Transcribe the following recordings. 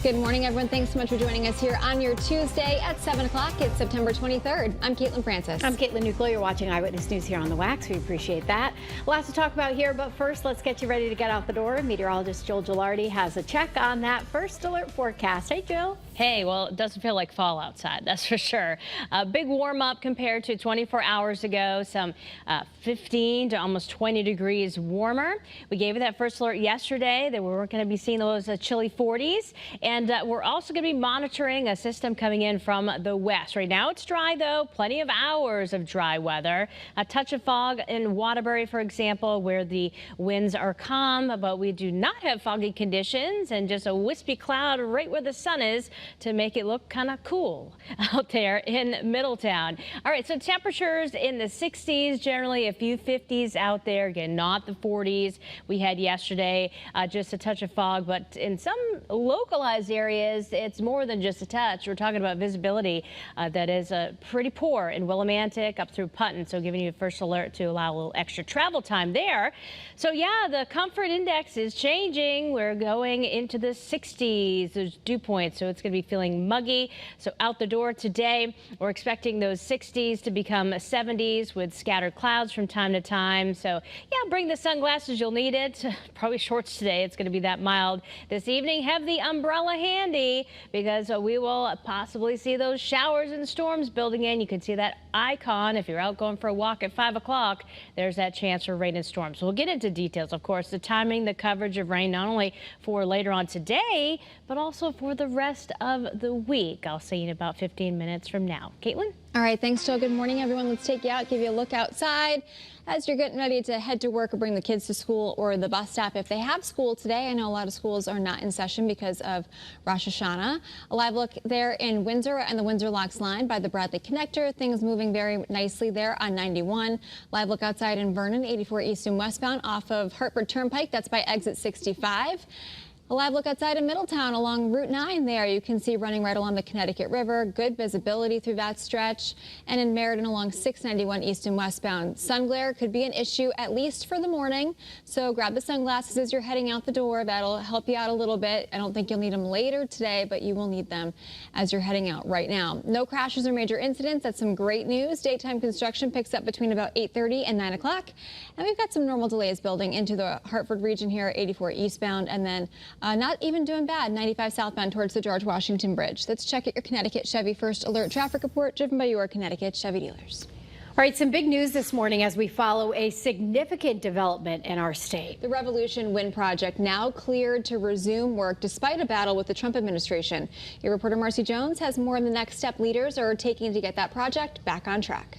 Good morning, everyone. Thanks so much for joining us here on your Tuesday at 7 o'clock. It's September 23rd. I'm Caitlin Francis. I'm Caitlin Nuclo. You're watching Eyewitness News here on the Wax. We appreciate that. Lots to talk about here, but first, let's get you ready to get out the door. Meteorologist Jill Gilardi has a check on that first alert forecast. Hey, Jill. Hey, well, it doesn't feel like fall outside, that's for sure. A big warm up compared to 24 hours ago, some 15 to almost 20 degrees warmer. We gave you that first alert yesterday that we weren't going to be seeing those chilly 40s. And we're also going to be monitoring a system coming in from the west. Right now it's dry, though. Plenty of hours of dry weather. A touch of fog in Waterbury, for example, where the winds are calm, but we do not have foggy conditions and just a wispy cloud right where the sun is to make it look kind of cool out there in Middletown. All right, so temperatures in the 60s, generally a few 50s out there. Again, not the 40s we had yesterday, just a touch of fog, but in some localized areas, it's more than just a touch. We're talking about visibility that is pretty poor in Willimantic up through Putnam, so giving you a first alert to allow a little extra travel time there. So yeah, the comfort index is changing. We're going into the 60s, there's dew points, so it's going to be feeling muggy. So out the door today, we're expecting those 60s to become 70s with scattered clouds from time to time. So yeah, bring the sunglasses, you'll need it. Probably shorts today, it's going to be that mild. This evening, have the umbrella handy because we will possibly see those showers and storms building in. You can see that icon if you're out going for a walk at 5 o'clock. There's that chance for rain and storms. So we'll get into details, of course, the timing, the coverage of rain, not only for later on today, but also for the rest of the week. I'll see you in about 15 minutes from now. Caitlin? All right, thanks, Jill. Good morning, everyone. Let's take you out, give you a look outside as you're getting ready to head to work or bring the kids to school or the bus stop. If they have school today, I know a lot of schools are not in session because of Rosh Hashanah. A live look there in Windsor and the Windsor Locks line by the Bradley Connector. Things moving very nicely there on 91. Live look outside in Vernon, 84 east and westbound off of Hartford Turnpike. That's by exit 65. A live look outside in Middletown along Route 9 there. You can see running right along the Connecticut River. Good visibility through that stretch. And in Meriden along 691 east and westbound. Sun glare could be an issue at least for the morning. So grab the sunglasses as you're heading out the door. That'll help you out a little bit. I don't think you'll need them later today, but you will need them as you're heading out right now. No crashes or major incidents. That's some great news. Daytime construction picks up between about 8:30 and 9 o'clock. And we've got some normal delays building into the Hartford region here at 84 eastbound and then not even doing bad, 95 southbound towards the George Washington Bridge. Let's check out your Connecticut Chevy First Alert traffic report driven by your Connecticut Chevy dealers. All right, some big news this morning as we follow a significant development in our state. The Revolution Wind Project now cleared to resume work despite a battle with the Trump administration. Your reporter Marcy Jones has more on the next step leaders are taking to get that project back on track.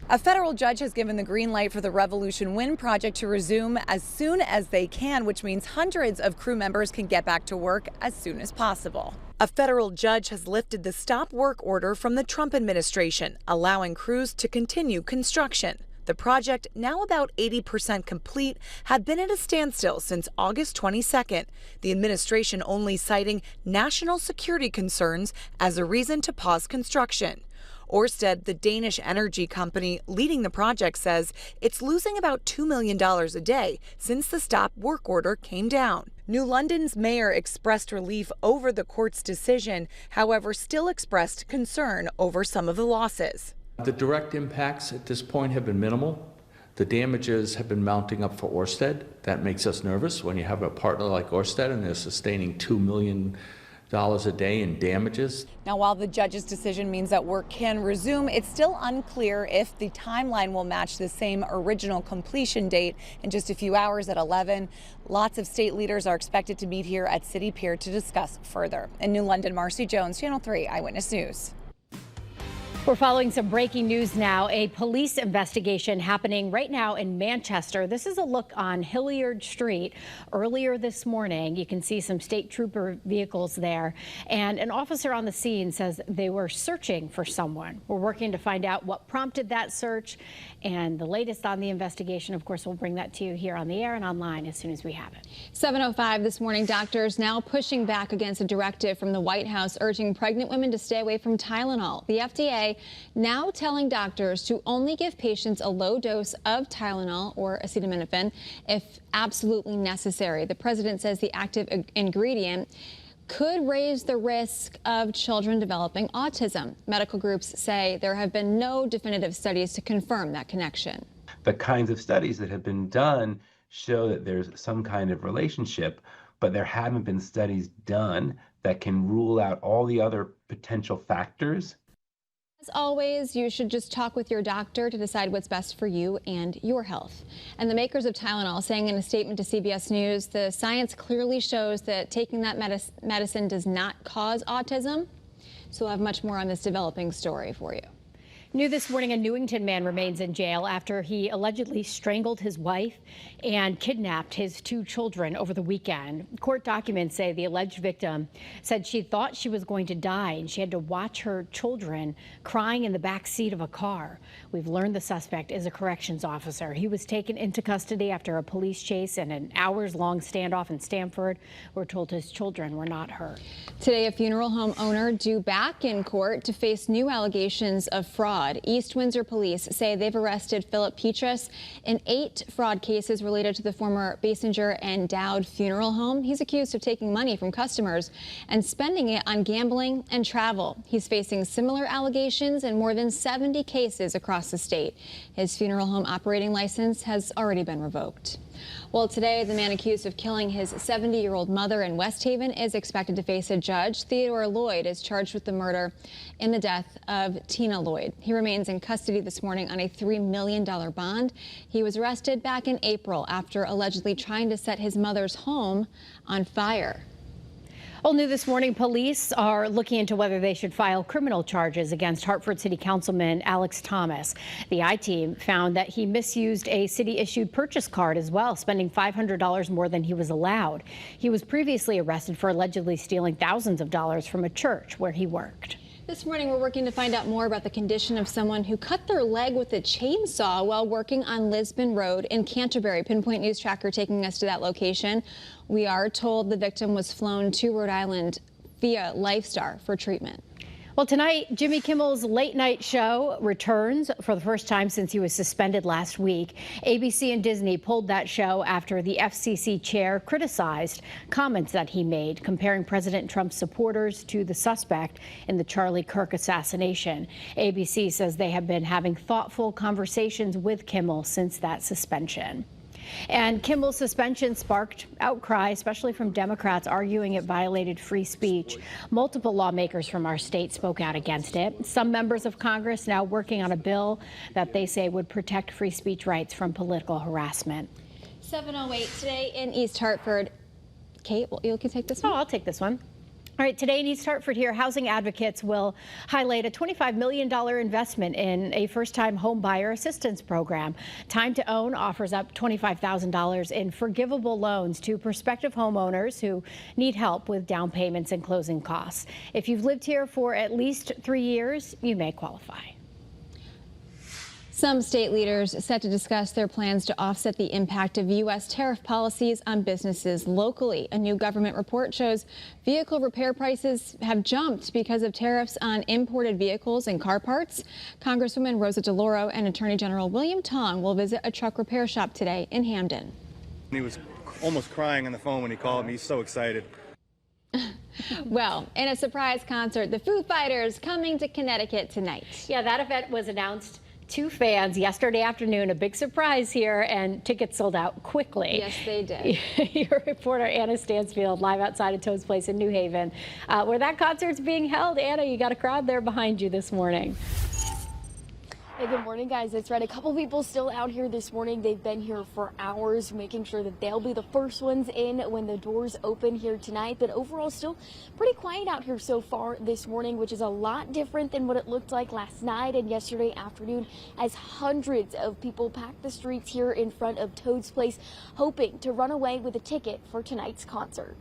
A federal judge has given the green light for the Revolution Wind project to resume as soon as they can, which means hundreds of crew members can get back to work as soon as possible. A federal judge has lifted the stop work order from the Trump administration, allowing crews to continue construction. The project, now about 80% complete, had been at a standstill since August 22nd, the administration only citing national security concerns as a reason to pause construction. Ørsted, the Danish energy company leading the project, says it's losing about $2 million a day since the stop work order came down. New London's mayor expressed relief over the court's decision, however, still expressed concern over some of the losses. The direct impacts at this point have been minimal. The damages have been mounting up for Ørsted. That makes us nervous when you have a partner like Ørsted and they're sustaining $2 million a day in damages. Now, while the judge's decision means that work can resume, it's still unclear if the timeline will match the same original completion date in just a few hours at 11. Lots of state leaders are expected to meet here at City Pier to discuss further. In New London, Marcy Jones, Channel 3 Eyewitness News. We're following some breaking news now. A police investigation happening right now in Manchester. This is a look on Hilliard Street. Earlier this morning, you can see some state trooper vehicles there. And an officer on the scene says they were searching for someone. We're working to find out what prompted that search. And the latest on the investigation, of course, we'll bring that to you here on the air and online as soon as we have it. 7:05 this morning, doctors now pushing back against a directive from the White House urging pregnant women to stay away from Tylenol. The FDA now telling doctors to only give patients a low dose of Tylenol or acetaminophen if absolutely necessary. The president says the active ingredient could raise the risk of children developing autism. Medical groups say there have been no definitive studies to confirm that connection. The kinds of studies that have been done show that there's some kind of relationship, but there haven't been studies done that can rule out all the other potential factors. As always, you should just talk with your doctor to decide what's best for you and your health. And the makers of Tylenol saying in a statement to CBS News, the science clearly shows that taking that medicine does not cause autism. So we'll have much more on this developing story for you. New this morning, a Newington man remains in jail after he allegedly strangled his wife and kidnapped his 2 children over the weekend. Court documents say the alleged victim said she thought she was going to die and she had to watch her children crying in the back seat of a car. We've learned the suspect is a corrections officer. He was taken into custody after a police chase and an hours-long standoff in Stamford. We're told his children were not hurt. Today, a funeral home owner due back in court to face new allegations of fraud. East Windsor police say they've arrested Philip Petrus in 8 fraud cases related to the former Basinger and Dowd funeral home. He's accused of taking money from customers and spending it on gambling and travel. He's facing similar allegations in more than 70 cases across the state. His funeral home operating license has already been revoked. Well, today, the man accused of killing his 70-year-old mother in West Haven is expected to face a judge. Theodore Lloyd is charged with the murder in the death of Tina Lloyd. He remains in custody this morning on a $3 million bond. He was arrested back in April after allegedly trying to set his mother's home on fire. Well, new this morning, police are looking into whether they should file criminal charges against Hartford City Councilman Alex Thomas. The I-team found that he misused a city-issued purchase card as well, spending $500 more than he was allowed. He was previously arrested for allegedly stealing thousands of dollars from a church where he worked. This morning, we're working to find out more about the condition of someone who cut their leg with a chainsaw while working on Lisbon Road in Canterbury. Pinpoint News Tracker taking us to that location. We are told the victim was flown to Rhode Island via Lifestar for treatment. Well, tonight, Jimmy Kimmel's late night show returns for the first time since he was suspended last week. ABC and Disney pulled that show after the FCC chair criticized comments that he made, comparing President Trump's supporters to the suspect in the Charlie Kirk assassination. ABC says they have been having thoughtful conversations with Kimmel since that suspension. And Kimmel's suspension sparked outcry, especially from Democrats arguing it violated free speech. Multiple lawmakers from our state spoke out against it. Some members of Congress now working on a bill that they say would protect free speech rights from political harassment. 7:08 today in East Hartford. Kate, well, you can take this one. Oh, I'll take this one. All right, today in East Hartford here, housing advocates will highlight a $25 million investment in a first-time home buyer assistance program. Time to Own offers up $25,000 in forgivable loans to prospective homeowners who need help with down payments and closing costs. If you've lived here for at least 3 years, you may qualify. Some state leaders set to discuss their plans to offset the impact of U.S. tariff policies on businesses locally. A new government report shows vehicle repair prices have jumped because of tariffs on imported vehicles and car parts. Congresswoman Rosa DeLauro and Attorney General William Tong will visit a truck repair shop today in Hamden. He was almost crying on the phone when he called me. He's so excited. Well, in a surprise concert, the Foo Fighters coming to Connecticut tonight. Yeah, that event was announced to fans yesterday afternoon. A big surprise here, and tickets sold out quickly. Yes, they did. Your reporter Anna Stansfield live outside of Toad's Place in New Haven, where that concert's being held. Anna, you got a crowd there behind you this morning. Hey, good morning, guys. That's right. A couple people still out here this morning. They've been here for hours, making sure that they'll be the first ones in when the doors open here tonight. But overall, still pretty quiet out here so far this morning, which is a lot different than what it looked like last night and yesterday afternoon, as hundreds of people packed the streets here in front of Toad's Place, hoping to run away with a ticket for tonight's concert.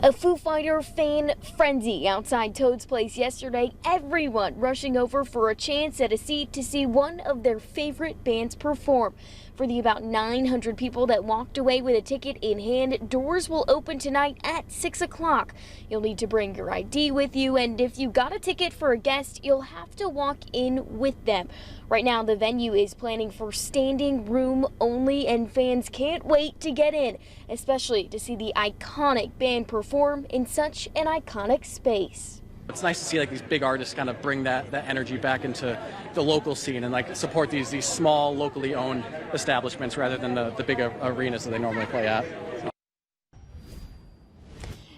A Foo Fighter fan frenzy outside Toad's Place yesterday. Everyone rushing over for a chance at a seat to see one of their favorite bands perform. For the about 900 people that walked away with a ticket in hand, doors will open tonight at 6 o'clock. You'll need to bring your ID with you, and if you got a ticket for a guest, you'll have to walk in with them. Right now, the venue is planning for standing room only, and fans can't wait to get in, especially to see the iconic band and perform in such an iconic space. It's nice to see like these big artists kind of bring that energy back into the local scene and like support these small locally owned establishments rather than the big arenas that they normally play at.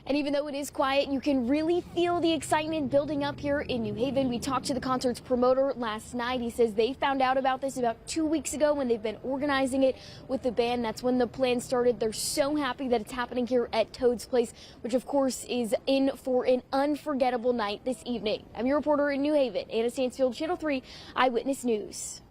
And even though it is quiet, you can really feel the excitement building up here in New Haven. We talked to the concert's promoter last night. He says they found out about this about 2 weeks ago when they've been organizing it with the band. That's when the plan started. They're so happy that it's happening here at Toad's Place, which of course is in for an unforgettable night this evening. I'm your reporter in New Haven, Anna Stansfield, Channel 3 Eyewitness News.